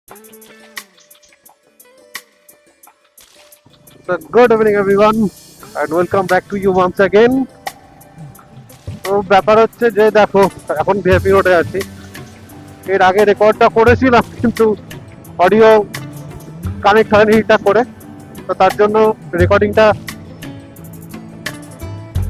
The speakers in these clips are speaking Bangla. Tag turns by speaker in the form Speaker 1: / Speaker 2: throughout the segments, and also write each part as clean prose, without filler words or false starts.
Speaker 1: So good evening everyone and welcome back to you once again. তো ব্যাপার হচ্ছে যে দেখো এখন ভিআইপি রোডে আছি। এর আগে রেকর্ডটা করেছিলাম কিন্তু অডিও কানেক্ট হয়নি ঠিকঠাক করে, তো তার জন্য রেকর্ডিংটা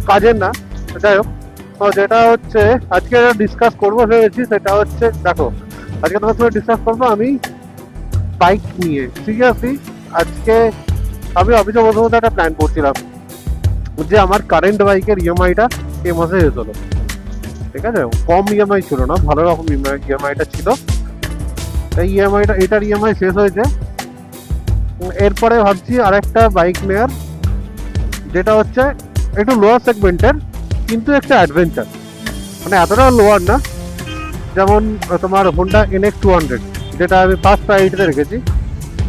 Speaker 1: কাজের না। যাই হোক, তো যেটা হচ্ছে আজকে ডিসকাস করবো ভেবেছি সেটা হচ্ছে দেখো, আজকে তোমার সঙ্গে ডিসকাস করবো আমি বাইক নিয়ে। সিরিয়াসলি আজকে আমি অফিসে বসে বসে একটা প্ল্যান করছিলাম যে আমার কারেন্ট বাইকের ইএমআইটা এই মাসে শেষ হলো। ঠিক আছে, কম ইএমআই ছিল না, ভালো রকম ইএমআইটা ছিল। এই ইএমআইটা এটার ইএমআই শেষ হয়েছে। এরপরে ভাবছি আরেকটা বাইক নেওয়ার, যেটা হচ্ছে একটু লোয়ার সেগমেন্টের কিন্তু একটা অ্যাডভেঞ্চার, মানে এতটা লোয়ার না। যেমন তোমার হোন্ডা NX200, যেটা আমি ফার্স্ট প্রায়োরিটিতে রেখেছি,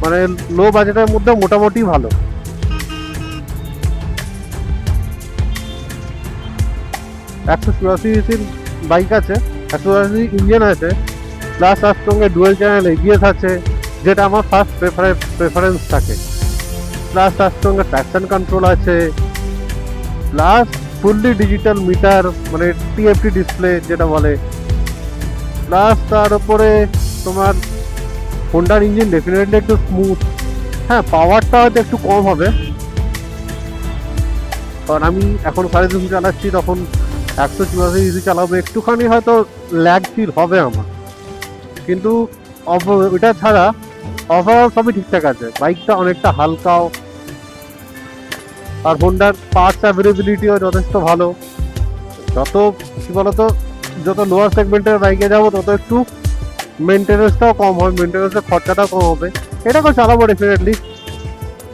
Speaker 1: মানে লো বাজেটের মধ্যে মোটামুটি ভালো। 184 সিসির বাইক আছে, 184 ইঞ্জিন আছে, প্লাস তার সঙ্গে ডুয়েল চ্যানেল এবিএস আছে, যেটা আমার ফার্স্ট প্রেফারেন্স থাকে। প্লাস তার সঙ্গে ট্র্যাকশন কন্ট্রোল আছে, প্লাস ফুললি ডিজিটাল মিটার, মানে টিএফটি ডিসপ্লে যেটা বলে। প্লাস তার উপরে তোমার হোন্ডার ইঞ্জিন ডেফিনেটলি একটু স্মুথ। হ্যাঁ, পাওয়ারটা হয়তো একটু কম হবে, কারণ আমি এখন 3.5 চালাচ্ছি, তখন 184 ইজি চালাবো, একটুখানি হয়তো ল্যাগ ফিল হবে আমার। কিন্তু এটা ছাড়া ওভারঅল সবই ঠিকঠাক আছে। বাইকটা অনেকটা হালকাও, আর হোন্ডার পার্টস অ্যাভেলেবিলিটিও যথেষ্ট ভালো। যত কি বলতো, যত লোয়ার সেগমেন্টের বাইকে যাবো তত একটু মেনটেন্যান্সটাও কম হবে, মেনটেন্যান্সের খরচাটাও কম হবে। এটাকেও চালাবো ডেফিনেটলি,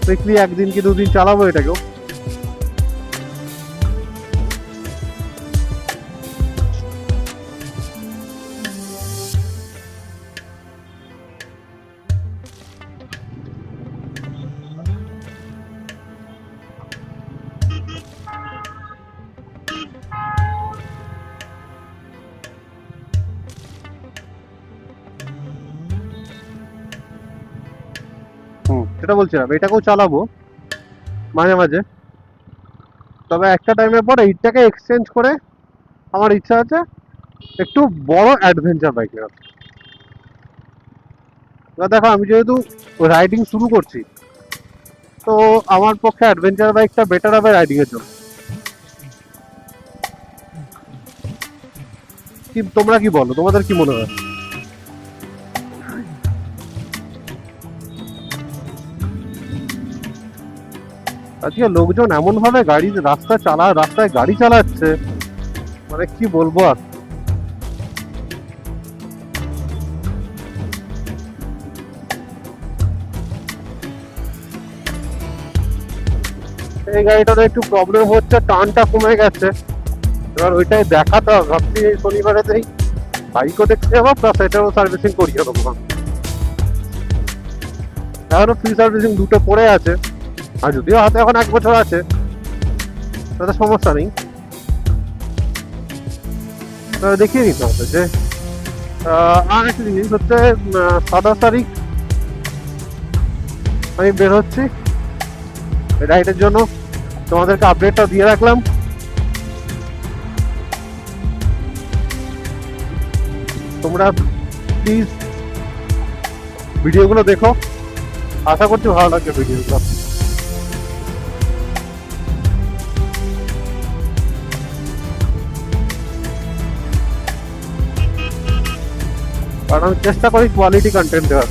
Speaker 1: উইকলি 1 দিন কি 2 দিন চালাবো এটাকেও। সেটা বলছিলাম, এটাকেও চালাবো মাঝে মাঝে। তবে একটা টাইমের পর এইটাকে এক্সচেঞ্জ করে আমার ইচ্ছা আছে একটু বড় অ্যাডভেঞ্চার বাইক নেওয়ার। এবার দেখো, আমি যেহেতু রাইডিং শুরু করছি, তো আমার পক্ষে অ্যাডভেঞ্চার বাইকটা বেটার হবে রাইডিং এর জন্য। কি তোমরা কি বলো, তোমাদের কি মনে হয়? আজকে লোকজন এমন ভাবে রাস্তায় গাড়ি চালাচ্ছে, মানে কি বলবো আর। এই গাড়িটাতে একটু প্রবলেম হচ্ছে, টানটা কমে গেছে। এবার ওইটাই দেখাতে হবে, ভাবছি এই শনিবারেতেই বাইকও দেখতে যাবো, প্লাস এটারও সার্ভিসিং করিয়ে দেবো। এখনো ফ্রি সার্ভিসিং দুটো পড়ে আছে, আর যদিও হাতে এখন 1 বছর আছে, তাতে সমস্যা নেই। দেখিয়ে নিতে হবে যে আর একটা জিনিস হচ্ছে 27 তারিখ আমি বের হচ্ছি রাইডের জন্য, তোমাদেরকে আপডেটটা দিয়ে রাখলাম। তোমরা প্লিজ ভিডিওগুলো দেখো, আশা করছি ভালো লাগবে ভিডিওগুলো। কারণ আমি চেষ্টা করি কোয়ালিটি কন্টেন্ট দেওয়ার।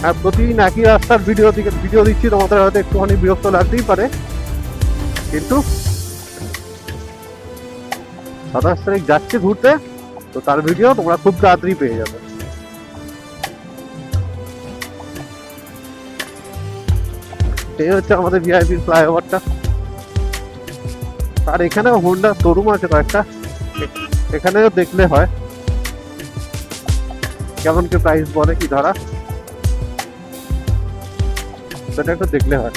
Speaker 1: আর প্রতিদিন একই রাস্তার ভিডিও দিচ্ছি, তোমাদের হয়তো একটুখানি বিরক্ত লাগতেই পারে, কিন্তু 27 তারিখ যাচ্ছে ঘুরতে, তো তার ভিডিও তোমরা খুব তাড়াতাড়ি পেয়ে যাবে। এই হচ্ছে আমাদের ভিআইপি ফ্লাইওভারটা। আর এখানেও হোন্ডা শোরুম আছে কয়েকটা, এখানেও দেখলে হয় কেমন কি প্রাইস বলে কি ধরা, সেটা একটু দেখলে হয়।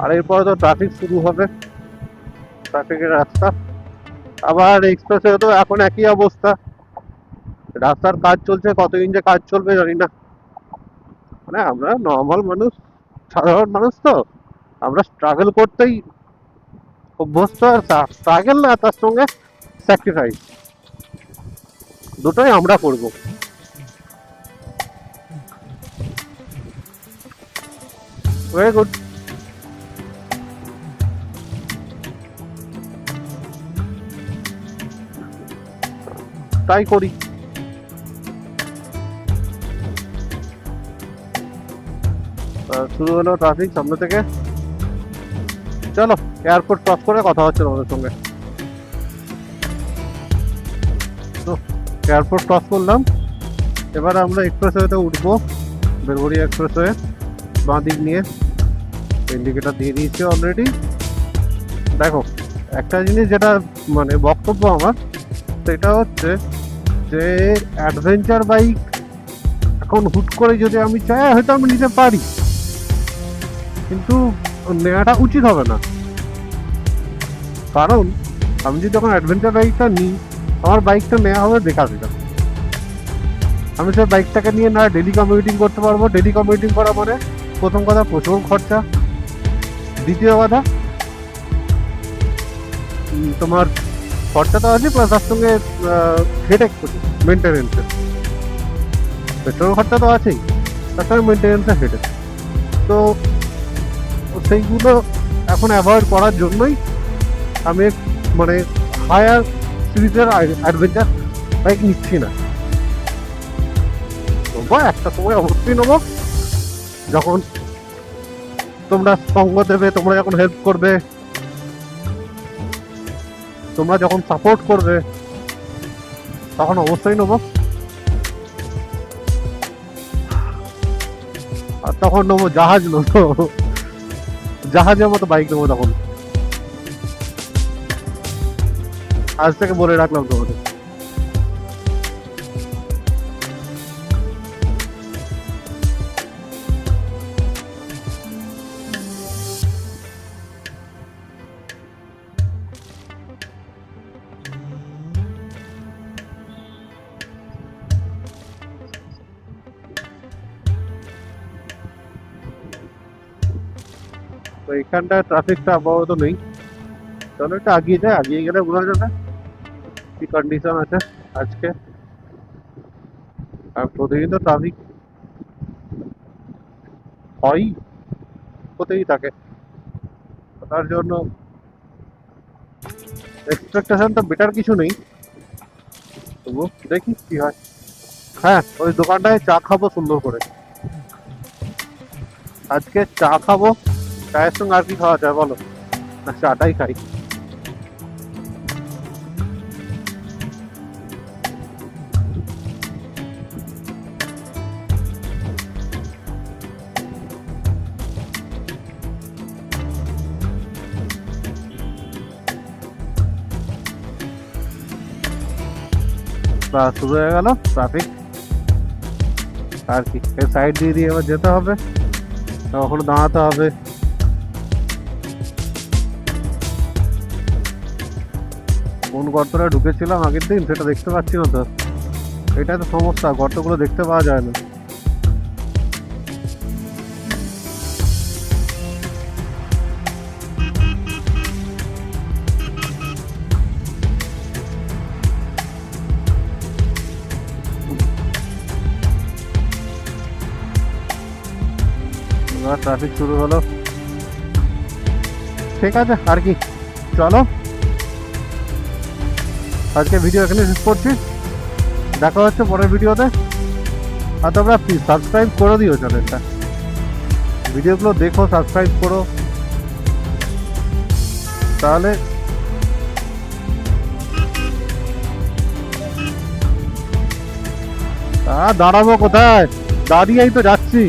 Speaker 1: আর এরপরে তো ট্রাফিক শুরু হবে, ট্রাফিকের রাস্তা। আবার এক্সপ্রেসে তো এখন একই অবস্থা, রাস্তার কাজ চলছে, কতদিন যে কাজ চলবে জানি না। মানে আমরা নর্মাল মানুষ, সাধারণ মানুষ, তো আমরা স্ট্রাগল করতেই অভ্যস্ত। আর স্ট্রাগল না, তার সঙ্গে স্যাক্রিফাইস দুটোই আমরা করব। Very good. তাই করি। শুরু হলো ট্রাফিক সামনে থেকে। চলো এয়ারপোর্ট ক্রস করে কথা হচ্ছে তোমাদের সঙ্গে। তো এয়ারপোর্ট ক্রস করলাম, এবার আমরা এক্সপ্রেসওয়েতে উঠবো, বেলঘড়িয়া এক্সপ্রেসওয়ে বাঁ দিক নিয়ে। ইন্ডিকেটার দিয়ে দিয়েছি অলরেডি। দেখো একটা জিনিস যেটা মানে বক্তব্য আমার, সেটা হচ্ছে যে অ্যাডভেঞ্চার বাইক এখন হুট করে যদি আমি চাই হয়তো আমি নিতে পারি, কিন্তু নেওয়াটা উচিত হবে না। কারণ আমি যদি যখন অ্যাডভেঞ্চার বাইকটা নিই, আমার বাইকটা নেওয়া হবে বেকার বেকার। আমি সেই বাইকটাকে নিয়ে না ডেলি কমিউটিং করতে পারবো। ডেলি কমিউটিং করা মানে প্রথম কথা প্রচুর খরচা, দ্বিতীয় কথা তোমার খরচা তো আছে, প্লাস তার সঙ্গে হেডেক মেনটেনেন্সের, পেট্রোল খরচা তো আছেই, তার সঙ্গে মেনটেনেন্সের হেডেক। তো সেইগুলো এখন অ্যাভয়েড করার জন্যই আমি মানে হায়ার সিরিজের অ্যাডভেঞ্চার বাইক নিচ্ছি না। তবু একটা সময় অবশ্যই নেবো, যখন তোমরা সঙ্গ দেবে, তোমরা যখন হেল্প করবে, তোমরা যখন সাপোর্ট করবে, তখন অবশ্যই নেবো। আর তখন নেবো জাহাজ, নেবো জাহাজের মতো বাইক নেবো তখন। আজ থেকে বলে রাখলাম তোমাদের। তো এখানটা ট্রাফিকটা আপাতত নেই। চলো একটু আগিয়ে যায়, আগিয়ে গেলে বোঝা যাবে কি কন্ডিশন আছে আজকে। আর প্রতিদিন তো ট্রাফিক হয়, হতেই থাকে, তার জন্য এক্সপেকটেশন তো বেটার কিছু নেই, তবু দেখি কি হয়। হ্যাঁ, ওই দোকানটায় চা খাবো সুন্দর করে। আজকে চা খাবো, চায়ের সঙ্গে আর কি খাওয়া যায় বলো, না চাটাই খাই। শুরু হয়ে গেল ট্রাফিক, আর কি সাইড দিয়ে দিয়ে এবার যেতে হবে, ওখানে দাঁড়াতে হবে। কোন গর্তটা ঢুকেছিলাম আগের দিন সেটা দেখতে পাচ্ছি না তো, এটাই তো সমস্যা, গর্তগুলো দেখতে পাওয়া যায় না। ট্রাফিক শুরু হলো, ঠিক আছে আর কি। চলো আজকে ভিডিও এখানে শেষ করছি, দেখা হচ্ছে পরের ভিডিওতে। আর তোমরা প্লিজ সাবস্ক্রাইব করে দিও চ্যানেলটা, ভিডিওগুলো দেখো, সাবস্ক্রাইব করো, তাহলে দাঁড়াবো কোথায়, দাঁড়িয়েই তো যাচ্ছি।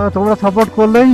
Speaker 1: তোমরা সাপোর্ট করলেই